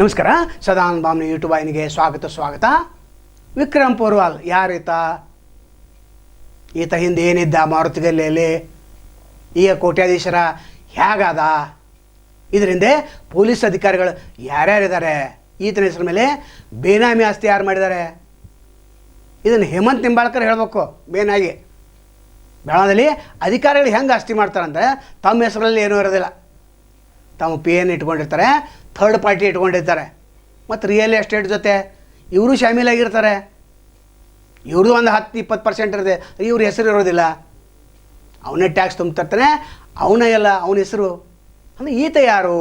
ನಮಸ್ಕಾರ. ಸದಾನಂದ ಬಾಮ್ನಿ ಯೂಟ್ಯೂಬ್ ವಾಹಿನಿಗೆ ಸ್ವಾಗತ. ವಿಕ್ರಮ್ ಪೂರ್ವಾಲ್ ಯಾರೀತ? ಈತ ಹಿಂದೆ ಏನಿದ್ದ ಮಾರುತಿಗಲ್ಲಿಯಲ್ಲಿ, ಈಗ ಕೋಟ್ಯಾಧೀಶರ ಹೇಗಾದ? ಇದರಿಂದ ಪೊಲೀಸ್ ಅಧಿಕಾರಿಗಳು ಯಾರ್ಯಾರಿದ್ದಾರೆ? ಈತನ ಹೆಸರ ಮೇಲೆ ಬೇನಾಮಿ ಆಸ್ತಿ ಯಾರು ಮಾಡಿದ್ದಾರೆ? ಇದನ್ನು ಹೇಮಂತ್ ನಿಂಬಾಳ್ಕರ್ ಹೇಳಬೇಕು. ಬೇನಾಗಿ ಬೆಳಗಾವಿಯಲ್ಲಿ ಅಧಿಕಾರಿಗಳು ಹೆಂಗೆ ಆಸ್ತಿ ಮಾಡ್ತಾರಂದರೆ, ತಮ್ಮ ಹೆಸರಲ್ಲಿ ಏನೂ ಇರೋದಿಲ್ಲ. ತಮ್ಮ ಪಿ ಎನ್ ಇಟ್ಕೊಂಡಿರ್ತಾರೆ, ಥರ್ಡ್ ಪಾರ್ಟಿ ಇಟ್ಕೊಂಡಿರ್ತಾರೆ, ಮತ್ತು ರಿಯಲ್ ಎಸ್ಟೇಟ್ ಜೊತೆ ಇವರು ಶಾಮೀಲಾಗಿರ್ತಾರೆ. ಇವ್ರದ್ದು ಒಂದು 10-20% ಇರುತ್ತೆ, ಇವ್ರ ಹೆಸರು ಇರೋದಿಲ್ಲ. ಅವನೇ ಟ್ಯಾಕ್ಸ್ ತುಂಬ್ತಿರ್ತಾನೆ, ಅವನ ಹೆಸರು. ಅಂದರೆ ಈತ ಯಾರು?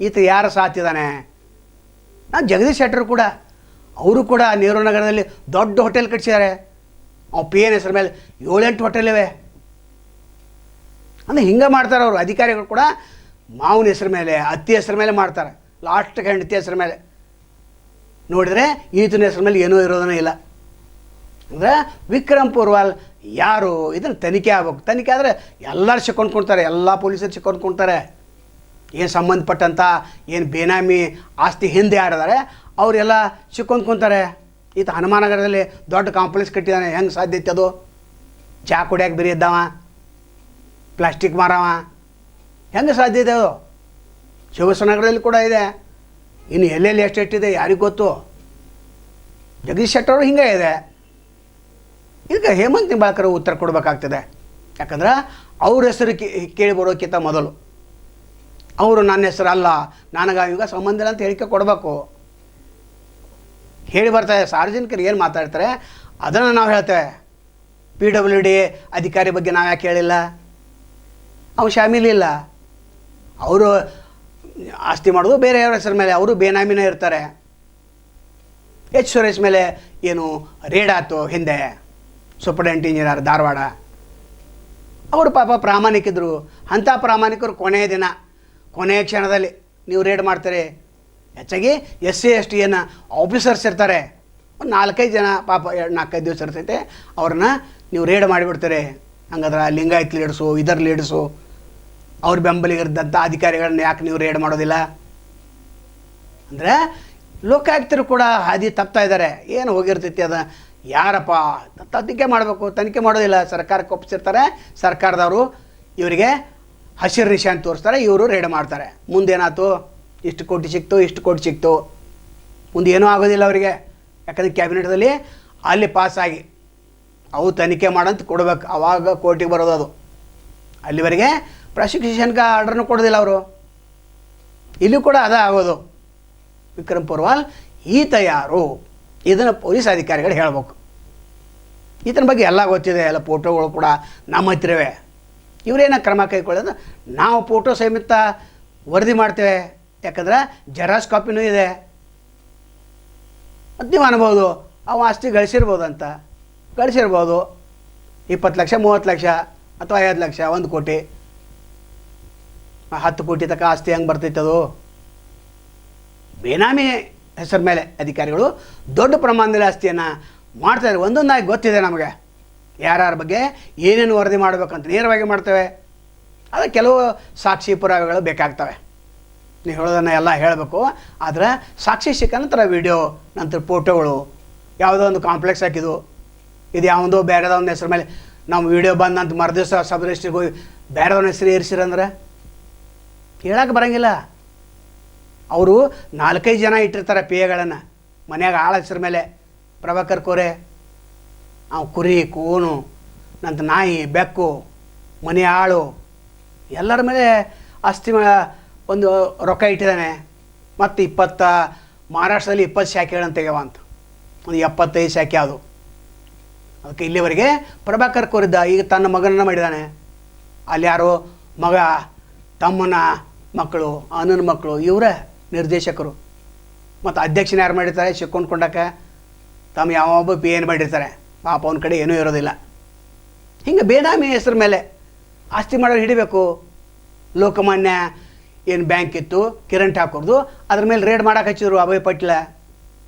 ಈತ ಯಾರು ಸಾತಿದ್ದಾನೆ? ನಾವು ಜಗದೀಶ್ ಶೆಟ್ಟರು ಕೂಡ, ಅವರು ಕೂಡ ನೆಹರು ನಗರದಲ್ಲಿ ದೊಡ್ಡ ಹೋಟೆಲ್ ಕಟ್ಸಿದ್ದಾರೆ. ಅವ್ನು ಪಿ ಎನ್ ಹೆಸರ ಮೇಲೆ 7-8 ಹೋಟೆಲ್ ಇವೆ. ಅಂದರೆ ಹಿಂಗೆ ಮಾಡ್ತಾರೆ ಅವರು. ಅಧಿಕಾರಿಗಳು ಕೂಡ ಮಾವನ ಹೆಸರ ಮೇಲೆ, ಅತ್ತಿ ಹೆಸರ ಮೇಲೆ ಮಾಡ್ತಾರೆ, ಲಾಸ್ಟ್ಗೆ ಹೆಂಡತಿ ಹೆಸರ ಮೇಲೆ. ನೋಡಿದರೆ ಈತನ ಹೆಸರ ಮೇಲೆ ಏನೂ ಇರೋದನ್ನೇ ಇಲ್ಲ. ಅಂದರೆ ವಿಕ್ರಮ್ ಪೂರ್ವಾಲ್ ಯಾರು? ಇದನ್ನು ತನಿಖೆ ಆಗ್ಬೇಕು. ತನಿಖೆ ಆದರೆ ಎಲ್ಲರೂ ಸಿಕ್ಕೊಂಡ್ಕೊಳ್ತಾರೆ, ಎಲ್ಲ ಪೊಲೀಸರು ಸಿಕ್ಕೊಂಡ್ಕೊಳ್ತಾರೆ. ಏನು ಸಂಬಂಧಪಟ್ಟಂಥ ಏನು ಬೇನಾಮಿ ಆಸ್ತಿ ಹಿಂದೆ ಯಾರಿದ್ದಾರೆ ಅವರೆಲ್ಲ ಸಿಕ್ಕೊಂಡ್ಕೊತಾರೆ. ಈತ ಹನುಮಾನಗರದಲ್ಲಿ ದೊಡ್ಡ ಕಾಂಪ್ಲೆಕ್ಸ್ ಕಟ್ಟಿದ್ದಾನೆ. ಹೆಂಗೆ ಸಾಧ್ಯತೆ ಅದು? ಚಹಾ ಕುಡಿಯೋಕೆ ಬಿರಿ ಇದ್ದಾವ, ಪ್ಲಾಸ್ಟಿಕ್ ಮಾರವ, ಹೆಂಗೆ ಸಾಧ್ಯ ಇದೆ ಅದು? ಶಿವಸನಗರದಲ್ಲಿ ಕೂಡ ಇದೆ. ಇನ್ನು ಎಲ್ಲೆಲ್ಲಿ ಎಷ್ಟೆಷ್ಟಿದೆ ಯಾರಿಗೆ ಗೊತ್ತು? ಜಗದೀಶ್ ಶೆಟ್ಟರು ಹಿಂಗೆ ಇದೆ. ಇದಕ್ಕೆ ಹೇಮಂತ್ ನಿಂಬಾಳ್ಕರ್ ಉತ್ತರ ಕೊಡಬೇಕಾಗ್ತದೆ. ಯಾಕಂದ್ರೆ ಅವ್ರ ಹೆಸರು ಕೇಳಿ ಬರೋಕ್ಕಿಂತ ಮೊದಲು ಅವರು ನನ್ನ ಹೆಸರು ಅಲ್ಲ, ನನಗೆ ಈಗ ಸಂಬಂಧ ಇಲ್ಲ ಅಂತ ಹೇಳಿಕೆ ಕೊಡಬೇಕು. ಹೇಳಿ ಬರ್ತಾರೆ ಸಾರ್ವಜನಿಕರು ಏನು ಮಾತಾಡ್ತಾರೆ ಅದನ್ನು ನಾವು ಹೇಳ್ತೇವೆ. PWD ಅಧಿಕಾರಿ ಬಗ್ಗೆ ನಾವು ಯಾಕೆ ಹೇಳಿಲ್ಲ? ಅವ್ನು ಶಾಮೀಲಿಲ್ಲ. ಅವರು ಆಸ್ತಿ ಮಾಡೋದು ಬೇರೆಯವ್ರ ಹೆಸರ ಮೇಲೆ, ಅವರು ಬೇನಾಮಿನೇ ಇರ್ತಾರೆ. H. ಸುರೇಶ್ ಮೇಲೆ ಏನು ರೇಡ್ ಆಯ್ತು ಹಿಂದೆ, ಸೂಪರ್ಡೆಂಟ್ ಇಂಜಿನಿಯರ್ ಧಾರವಾಡ. ಅವರು ಪಾಪ ಪ್ರಾಮಾಣಿಕಿದ್ರು. ಅಂಥ ಪ್ರಾಮಾಣಿಕರು ಕೊನೆಯ ದಿನ, ಕೊನೆಯ ಕ್ಷಣದಲ್ಲಿ ನೀವು ರೇಡ್ ಮಾಡ್ತಾರೆ. ಹೆಚ್ಚಾಗಿ SC ST ಏನು ಆಫೀಸರ್ಸ್ ಇರ್ತಾರೆ, ಒಂದು 4-5 ಜನ ಪಾಪ 4-5 ದಿವಸ ಇರ್ತೈತೆ, ಅವ್ರನ್ನ ನೀವು ರೇಡ್ ಮಾಡಿಬಿಡ್ತಾರೆ. ಹಂಗಾದ್ರೆ ಲಿಂಗಾಯತ್ ಲೀಡರ್ಸು, ಇದರ ಲೀಡರ್ಸು, ಅವ್ರ ಬೆಂಬಲಿಗರಿದ್ದಂಥ ಅಧಿಕಾರಿಗಳನ್ನ ಯಾಕೆ ನೀವು ರೇಡ್ ಮಾಡೋದಿಲ್ಲ? ಅಂದರೆ ಲೋಕಾಯುಕ್ತರು ಕೂಡ ಹಾದಿ ತಪ್ತಾ ಇದ್ದಾರೆ. ಏನು ಹೋಗಿರ್ತೈತಿ ಅದು? ಯಾರಪ್ಪ ತನಿಖೆ ಮಾಡಬೇಕು, ತನಿಖೆ ಮಾಡೋದಿಲ್ಲ. ಸರ್ಕಾರಕ್ಕೆ ಒಪ್ಪಿಸಿರ್ತಾರೆ, ಸರ್ಕಾರದವರು ಇವರಿಗೆ ಹಸಿರು ನಿಶಾನೆ ತೋರಿಸ್ತಾರೆ, ಇವರು ರೇಡ್ ಮಾಡ್ತಾರೆ. ಮುಂದೇನಾಯ್ತು? ಇಷ್ಟು ಕೋಟಿ ಸಿಕ್ತು. ಮುಂದೆ ಏನೂ ಆಗೋದಿಲ್ಲ ಅವರಿಗೆ. ಯಾಕಂದರೆ ಕ್ಯಾಬಿನೆಟ್ದಲ್ಲಿ ಅಲ್ಲಿ ಪಾಸಾಗಿ ಅವು ತನಿಖೆ ಮಾಡಂತ ಕೊಡ್ಬೇಕು, ಆವಾಗ ಕೋರ್ಟಿಗೆ ಬರೋದು. ಅದು ಅಲ್ಲಿವರೆಗೆ ಪ್ರಾಸಿಕ್ಯೂಷನ್ಗೆ ಆರ್ಡ್ರನ್ನು ಕೊಡೋದಿಲ್ಲ ಅವರು. ಇಲ್ಲೂ ಕೂಡ ಅದೇ ಆಗೋದು. ವಿಕ್ರಮ್ ಪೂರ್ವಾಲ್ ಈತ ಯಾರು? ಇದನ್ನು ಪೊಲೀಸ್ ಅಧಿಕಾರಿಗಳು ಹೇಳ್ಬೇಕು. ಈತನ ಬಗ್ಗೆ ಎಲ್ಲ ಗೊತ್ತಿದೆ, ಎಲ್ಲ ಫೋಟೋಗಳು ಕೂಡ ನಮ್ಮ ಹತ್ತಿರವೇ. ಇವರೇನ ಕ್ರಮ ಕೈಗೊಳ್ಳೋದು? ನಾವು ಫೋಟೋ ಸಮೇತ ವರದಿ ಮಾಡ್ತೇವೆ. ಯಾಕಂದ್ರೆ ಜೆರಾಕ್ಸ್ ಕಾಪಿನೂ ಇದೆ. ಮತ್ತು ನೀವು ಅನ್ಬೋದು ಅವು ಆಸ್ತಿ ಗಳಿಸಿರ್ಬೋದು 20 ಲಕ್ಷ, 30 ಲಕ್ಷ ಅಥವಾ 5 ಲಕ್ಷ, 1 ಕೋಟಿ, 10 ಕೋಟಿ ತನಕ ಆಸ್ತಿ ಹೆಂಗೆ ಬರ್ತೈತೆ ಅದು? ಬೇನಾಮಿ ಹೆಸರ ಮೇಲೆ ಅಧಿಕಾರಿಗಳು ದೊಡ್ಡ ಪ್ರಮಾಣದಲ್ಲಿ ಆಸ್ತಿಯನ್ನು ಮಾಡ್ತಾರೆ. ಒಂದೊಂದಾಗಿ ಗೊತ್ತಿದೆ ನಮಗೆ, ಯಾರ್ಯಾರ ಬಗ್ಗೆ ಏನೇನು ವರದಿ ಮಾಡಬೇಕಂತ ನೇರವಾಗಿ ಮಾಡ್ತೇವೆ. ಅದು ಕೆಲವು ಸಾಕ್ಷಿ ಪುರಾವೆಗಳು ಬೇಕಾಗ್ತವೆ. ನೀವು ಹೇಳೋದನ್ನು ಎಲ್ಲ ಹೇಳಬೇಕು. ಆದರೆ ಸಾಕ್ಷಿ ಸಿಕ್ಕ ನಂತರ ವಿಡಿಯೋ, ನಂತರ ಫೋಟೋಗಳು, ಯಾವುದೋ ಒಂದು ಕಾಂಪ್ಲೆಕ್ಸ್ ಹಾಕಿದ್ದು, ಇದು ಯಾವುದೋ ಬೇರೆದವನ ಹೆಸರು ಮೇಲೆ ನಾವು ವಿಡಿಯೋ ಬಂದಂತ ಮರುದಿವಸ ಸಬ್ ರಿಜಿಸ್ಟ್ರಿಗೆ ಹೋಗಿ ಬೇರೆದವನ ಹೆಸರು ಏರಿಸಿರಂದ್ರೆ ಹೇಳಕ್ಕೆ ಬರೋಂಗಿಲ್ಲ. ಅವರು 4-5 ಜನ ಇಟ್ಟಿರ್ತಾರೆ ಪಿ ಎಗಳನ್ನು ಮನೆಯಾಗ. ಆಳ ಹೆಸರ ಮೇಲೆ ಪ್ರಭಾಕರ್ ಕೋರೆ, ಅವು ಕುರಿ, ಕೂನು, ನಂತರ ನಾಯಿ, ಬೆಕ್ಕು, ಮನೆ ಆಳು, ಎಲ್ಲರ ಮೇಲೆ ಆಸ್ತಿ ಒಂದು ರೊಕ್ಕ ಇಟ್ಟಿದ್ದಾನೆ. ಮತ್ತು ಮಹಾರಾಷ್ಟ್ರದಲ್ಲಿ 20 ಶಾಖೆಗಳನ್ನು ತೆಗೆವ ಅಂತ, ಒಂದು 75 ಶಾಖೆ ಅದು. ಅದಕ್ಕೆ ಇಲ್ಲಿವರೆಗೆ ಪ್ರಭಾಕರ್ ಕೋರಿದ್ದ. ಈಗ ತನ್ನ ಮಗನನ್ನು ಮಾಡಿದ್ದಾನೆ. ಅಲ್ಲಿ ಯಾರು ಮಗ, ತಮ್ಮನ ಮಕ್ಕಳು, ಅಣ್ಣನ ಮಕ್ಕಳು, ಇವರೇ ನಿರ್ದೇಶಕರು. ಮತ್ತು ಅಧ್ಯಕ್ಷನ ಯಾರು ಮಾಡಿರ್ತಾರೆ ಸಿಕ್ಕೊಂಡ್ಕೊಂಡಕ್ಕೆ ತಮ್ಮ ಯಾವೊಬ್ಬ ಪಿ ಎನ್ ಮಾಡಿರ್ತಾರೆ. ಪಾಪ ಅವನ ಕಡೆ ಏನೂ ಇರೋದಿಲ್ಲ. ಹಿಂಗೆ ಬೇನಾಮಿ ಹೆಸರು ಮೇಲೆ ಆಸ್ತಿ ಮಾಡೋರು ಹಿಡಿಬೇಕು. ಲೋಕಮಾನ್ಯ ಏನು ಬ್ಯಾಂಕ್ ಇತ್ತು, ಕಿರಣ್ ಠಾಕೂರ್ದು, ಅದ್ರ ಮೇಲೆ ರೇಡ್ ಮಾಡೋಕೆ ಹಚ್ಚಿದ್ರು ಅಭಯ್ ಪಟ್ಲ.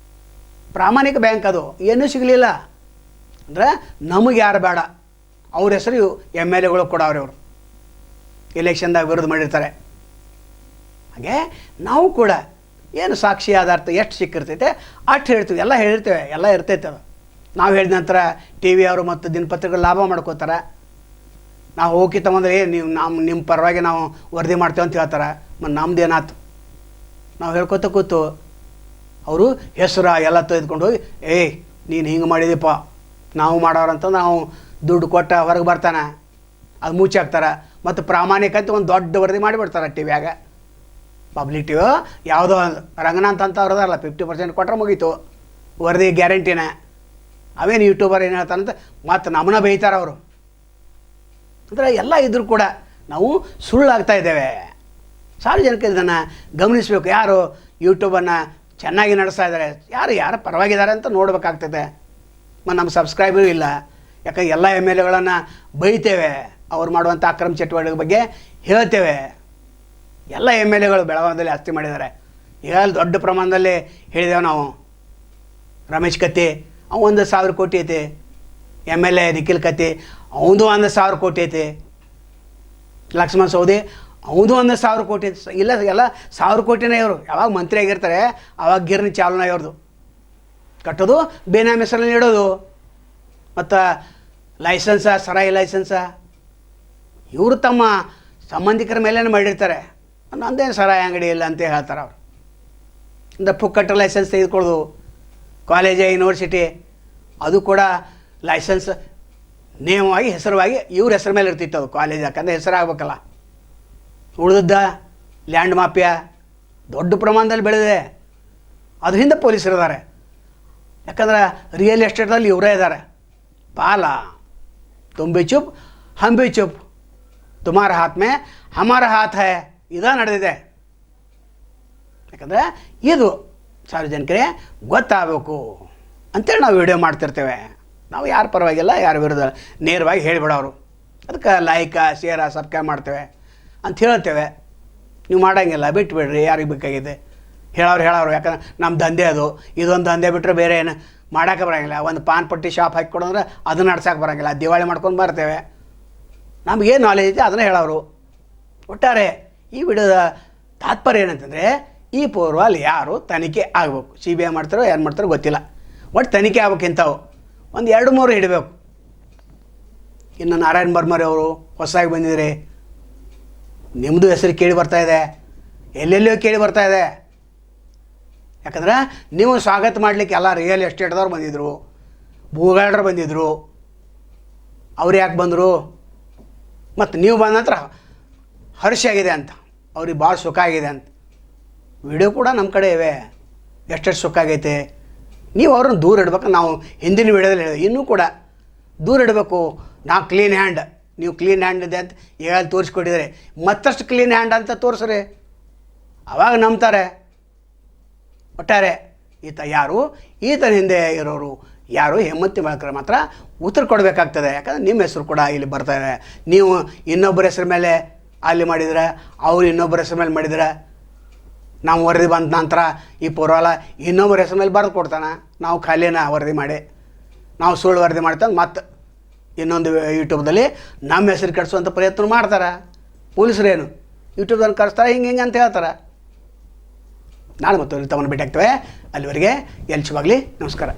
ಪ್ರಾಮಾಣಿಕ ಬ್ಯಾಂಕ್ ಅದು, ಏನೂ ಸಿಗಲಿಲ್ಲ. ಅಂದರೆ ನಮಗೆ ಯಾರು ಬೇಡ, ಅವ್ರ ಹೆಸರು MLAಗಳು ಕೊಡೋರು. ಅವರು ಎಲೆಕ್ಷನ್ದಾಗ ವಿರೋಧ ಮಾಡಿರ್ತಾರೆ. ಹಾಗೆ ನಾವು ಕೂಡ ಏನು ಸಾಕ್ಷಿ ಆಧಾರ ಎಷ್ಟು ಸಿಕ್ಕಿರ್ತೈತೆ ಅಷ್ಟು ಹೇಳ್ತೀವಿ, ಎಲ್ಲ ಹೇಳಿರ್ತೇವೆ, ಎಲ್ಲ ಇರ್ತೈತೆ ಅದು. ನಾವು ಹೇಳಿದ ನಂತರ ಟಿ ವಿ ಅವರು ಮತ್ತು ದಿನಪತ್ರಿಕೆಗಳು ಲಾಭ ಮಾಡ್ಕೋತಾರೆ. ನಾವು ಹೋಗಿ ತಗೊಂಡ್ರೆ ನೀವು ನಿಮ್ಮ ಪರವಾಗಿ ನಾವು ವರದಿ ಮಾಡ್ತೇವೆ ಅಂತ ಹೇಳ್ತಾರೆ. ಮತ್ತು ನಮ್ದು ಏನಾಯ್ತು, ನಾವು ಹೇಳ್ಕೊತ ಕೂತು ಅವರು ಹೆಸರು ಎಲ್ಲ ತೆಗೆದುಕೊಂಡು ಹೋಗಿ ನೀನು ಹಿಂಗೆ ಮಾಡಿದೀಪ್ಪ ನಾವು ಮಾಡೋರಂತ ನಾವು ದುಡ್ಡು ಕೊಟ್ಟ ಹೊರಗೆ ಬರ್ತಾನೆ, ಅದು ಮುಚ್ಚಾಕ್ತಾರೆ. ಮತ್ತು ಪ್ರಾಮಾಣಿಕತೆ ಒಂದು ದೊಡ್ಡ ವರದಿ ಮಾಡಿಬಿಡ್ತಾರೆ ಟಿ ವಿಯಾಗ. ಪಬ್ಲಿಕ್ ಟಿ ವಿ ಯಾವುದೋ ರಂಗನಾಥ್ ಅಂತ ಅವ್ರದಲ್ಲ 50% ಕೊಟ್ಟರೆ ಮುಗೀತು ವರದಿ ಗ್ಯಾರಂಟಿನ. ಅವೇನು ಯೂಟ್ಯೂಬರ್ ಏನು ಹೇಳ್ತಾರಂತ ಮತ್ತು ನಮ್ಮನ್ನ ಬೈತಾರೆ ಅವರು. ಅಂದರೆ ಎಲ್ಲ ಇದ್ರೂ ಕೂಡ ನಾವು ಸುಳ್ಳಾಗ್ತಾ ಇದ್ದೇವೆ. ಸಾರ್ವಜನಿಕರು ಇದನ್ನು ಗಮನಿಸಬೇಕು. ಯಾರು ಯೂಟ್ಯೂಬನ್ನು ಚೆನ್ನಾಗಿ ನಡೆಸ್ತಾ ಇದ್ದಾರೆ, ಯಾರು ಪರವಾಗಿದ್ದಾರೆ ಅಂತ ನೋಡಬೇಕಾಗ್ತದೆ. ಮತ್ತು ನಮ್ಮ ಸಬ್ಸ್ಕ್ರೈಬರು ಇಲ್ಲ, ಯಾಕಂದ್ರೆ ಎಲ್ಲ ಎಮ್ ಎಲ್ ಎಗಳನ್ನು ಬೈತೇವೆ, ಅವ್ರು ಮಾಡುವಂಥ ಅಕ್ರಮ ಚಟುವಟಿಕೆ ಬಗ್ಗೆ ಹೇಳ್ತೇವೆ. ಎಲ್ಲ ಎಮ್ ಎಲ್ ಎಗಳು ಬೆಳಗಾವಿಯಲ್ಲಿ ಆಸ್ತಿ ಮಾಡಿದ್ದಾರೆ. ಈಗ ದೊಡ್ಡ ಪ್ರಮಾಣದಲ್ಲಿ ಹೇಳಿದೆವು ನಾವು. ರಮೇಶ್ ಕತ್ತಿ ಅವ 1,000 ಕೋಟಿ ಐತಿ, ಎಮ್ ಎಲ್ ಎ ನಿಖಿಲ್ ಕತ್ತಿ ಅವನದು 1,000 ಕೋಟಿ ಐತಿ, ಲಕ್ಷ್ಮಣ್ ಸವದಿ ಅವನದು 1,000 ಕೋಟಿ ಐತಿ. ಇಲ್ಲ ಎಲ್ಲ 1,000 ಕೋಟಿನೇ ಇವರು. ಯಾವಾಗ ಮಂತ್ರಿ ಆಗಿರ್ತಾರೆ ಆವಾಗ ಗಿರ್ನಿ ಚಾಲನ ಇವ್ರದ್ದು ಕಟ್ಟೋದು, ಬೇನಾಮಿ ಹೆಸರಲ್ಲಿ ಇಡೋದು, ಮತ್ತು ಲೈಸೆನ್ಸ ಸರಾಯಿ ಲೈಸೆನ್ಸ ಇವರು ತಮ್ಮ ಸಂಬಂಧಿಕರ ಮೇಲೇ ಮಾಡಿರ್ತಾರೆ. ನಂದೇನು ಸರಾಯಿ ಅಂಗಡಿ ಇಲ್ಲ ಅಂತ ಹೇಳ್ತಾರೆ ಅವರು. ಅಂದರೆ ಪುಕ್ಕಟ್ಟ ಲೈಸೆನ್ಸ್ ತೆಗೆದುಕೊಳ್ಳೋದು. ಕಾಲೇಜ್ ಯೂನಿವರ್ಸಿಟಿ ಅದು ಕೂಡ ಲೈಸೆನ್ಸ್ ನೇಮವಾಗಿ ಹೆಸರುವಾಗಿ ಇವ್ರ ಹೆಸರು ಮೇಲೆ ಇರ್ತಿತ್ತು ಅದು ಕಾಲೇಜ್, ಯಾಕಂದರೆ ಹೆಸರಾಗಬೇಕಲ್ಲ. ಉಳಿದದ್ದ ಲ್ಯಾಂಡ್ ಮಾಫಿಯಾ ದೊಡ್ಡ ಪ್ರಮಾಣದಲ್ಲಿ ಬೆಳೆದಿದೆ. ಅದ್ರ ಹಿಂದೆ ಪೊಲೀಸರು ಇದ್ದಾರೆ. ಯಾಕಂದ್ರೆ ರಿಯಲ್ ಎಸ್ಟೇಟ್ದಲ್ಲಿ ಇವರೇ ಇದ್ದಾರೆ. ಪಾಲ ತುಮ್ ಭಿ ಚುಪ್ ಹಮ್ ಭಿ ಚುಪ್, ತುಮಾರ ಹಾತ್ ಮೇ ಹಮಾರ ಹಾತ್ ಹೈ, ಇದಾ ನಡೆದಿದೆ. ಯಾಕಂದರೆ ಇದು ಸಾರ್ವಜನಿಕರೇ ಗೊತ್ತಾಗಬೇಕು ಅಂತೇಳಿ ನಾವು ವಿಡಿಯೋ ಮಾಡ್ತಿರ್ತೇವೆ. ನಾವು ಯಾರ ಪರವಾಗಿಲ್ಲ, ಯಾರ ವಿರುದ್ಧ ನೇರವಾಗಿ ಹೇಳಿಬಿಡೋರು. ಅದಕ್ಕೆ ಲೈಕ ಶೇರ ಸಬ್ಸ್ಕ್ರೈಬ್ ಮಾಡ್ತೇವೆ ಅಂತ ಹೇಳ್ತೇವೆ. ನೀವು ಮಾಡೋಂಗಿಲ್ಲ, ಬಿಟ್ಟುಬಿಡ್ರಿ, ಯಾರಿಗೆ ಬೇಕಾಗಿದೆ ಹೇಳೋರು. ಯಾಕಂದ್ರೆ ನಮ್ಮ ದಂಧೆ ಅದು, ಇದೊಂದು ದಂಧೆ ಬಿಟ್ಟರೆ ಬೇರೆ ಏನು ಮಾಡೋಕೆ ಬರೋಂಗಿಲ್ಲ. ಒಂದು ಪಾನ್ ಪಟ್ಟಿ ಶಾಪ್ ಹಾಕಿಕೊಡೋದ್ರೆ ಅದನ್ನು ನಡ್ಸೋಕೆ ಬರೋಂಗಿಲ್ಲ. ದಿವಾಳಿ ಮಾಡ್ಕೊಂಡು ಬರ್ತೇವೆ. ನಮಗೇನು ನಾಲೆಜ್ ಇದೆ ಅದನ್ನು ಹೇಳೋರು. ಒಟ್ಟಾರೆ ಈ ವಿಡಿಯೋದ ತಾತ್ಪರ್ಯ ಏನಂತಂದರೆ, ಈ ಪೂರ್ವ ಅಲ್ಲಿ ಯಾರು ತನಿಖೆ ಆಗಬೇಕು. CBI ಮಾಡ್ತಾರೋ ಏನು ಮಾಡ್ತಾರೋ ಗೊತ್ತಿಲ್ಲ, ಒಟ್ಟು ತನಿಖೆ ಆಗ್ಬೇಕಿಂತವು ಒಂದು 2-3 ಹಿಡಬೇಕು. ಇನ್ನು ನಾರಾಯಣ್ ಬರ್ಮರಿ ಅವರು ಹೊಸದಾಗಿ ಬಂದಿದ್ರಿ, ನಿಮ್ಮದು ಹೆಸರು ಕೇಳಿ ಬರ್ತಾಯಿದೆ, ಎಲ್ಲೆಲ್ಲಿಯೋ ಕೇಳಿ ಬರ್ತಾಯಿದೆ. ಯಾಕಂದ್ರೆ ನೀವು ಸ್ವಾಗತ ಮಾಡಲಿಕ್ಕೆ ಎಲ್ಲ ರಿಯಲ್ ಎಸ್ಟೇಟ್ದವ್ರು ಬಂದಿದ್ದರು, ಭೂಗಾಳರು ಬಂದಿದ್ದರು. ಅವ್ರು ಯಾಕೆ ಬಂದರು? ಮತ್ತು ನೀವು ಬಂದ ನಂತರ ಹರ್ಷ ಆಗಿದೆ ಅಂತ, ಅವ್ರಿಗೆ ಭಾಳ ಸುಖ ಆಗಿದೆ ಅಂತ ವಿಡಿಯೋ ಕೂಡ ನಮ್ಮ ಕಡೆ ಇವೆ. ಎಷ್ಟೆಷ್ಟು ಸುಖ ಆಗೈತೆ. ನೀವು ಅವ್ರನ್ನ ದೂರ ಇಡಬೇಕು. ನಾವು ಹಿಂದಿನ ವಿಡಿಯೋದಲ್ಲಿ ಹೇಳಿದೆ, ಇನ್ನೂ ಕೂಡ ದೂರ ಇಡಬೇಕು. ನಾವು ಕ್ಲೀನ್ ಹ್ಯಾಂಡ್, ನೀವು ಕ್ಲೀನ್ ಹ್ಯಾಂಡ್ ಇದೆ ಅಂತ ಹೇಳಿ ತೋರಿಸ್ಕೊಟ್ಟಿದ್ದಾರೆ. ಮತ್ತಷ್ಟು ಕ್ಲೀನ್ ಹ್ಯಾಂಡ್ ಅಂತ ತೋರಿಸ್ರಿ, ಆವಾಗ ನಂಬ್ತಾರೆ. ಒಟ್ಟಾರೆ ಈತನ ಹಿಂದೆ ಇರೋರು ಯಾರು ಹೆಮ್ಮತ್ತಿ ಬಳಕರು ಮಾತ್ರ ಉತ್ತರ ಕೊಡಬೇಕಾಗ್ತದೆ. ಯಾಕಂದರೆ ನಿಮ್ಮ ಹೆಸರು ಕೂಡ ಇಲ್ಲಿ ಬರ್ತಾಯಿದೆ. ನೀವು ಇನ್ನೊಬ್ಬರ ಹೆಸರು ಮೇಲೆ ಅಲ್ಲಿ ಮಾಡಿದ್ರೆ, ಅವ್ರು ಇನ್ನೊಬ್ಬರ ಹೆಸರು ಮೇಲೆ ಮಾಡಿದ್ರೆ, ನಾವು ವರದಿ ಬಂದ ನಂತರ ಈ ಪೂರ್ವಾಲ ಇನ್ನೊಬ್ಬರ ಹೆಸರು ಮೇಲೆ ಬರೆದು ಕೊಡ್ತಾನೆ. ನಾವು ಖಾಲಿನ ವರದಿ ಮಾಡಿ ನಾವು ಸುಳ್ಳು ವರದಿ ಮಾಡ್ತಂದು ಮತ್ತು ಇನ್ನೊಂದು ಯೂಟ್ಯೂಬ್ದಲ್ಲಿ ನಮ್ಮ ಹೆಸರು ಕೆಡಿಸುವಂಥ ಪ್ರಯತ್ನ ಮಾಡ್ತಾರೆ. ಪೊಲೀಸರೇನು ಯೂಟ್ಯೂಬ್ದಲ್ಲಿ ಕರೆಸ್ತಾರೆ, ಹಿಂಗೆ ಅಂತ ಹೇಳ್ತಾರೆ. ನಾಳೆ ಮತ್ತು ತಗೊಂಡು ಭೇಟಿ ಆಗ್ತೇವೆ. ಅಲ್ಲಿವರೆಗೆ ಎಲ್ಚವಾಗಲಿ. ನಮಸ್ಕಾರ.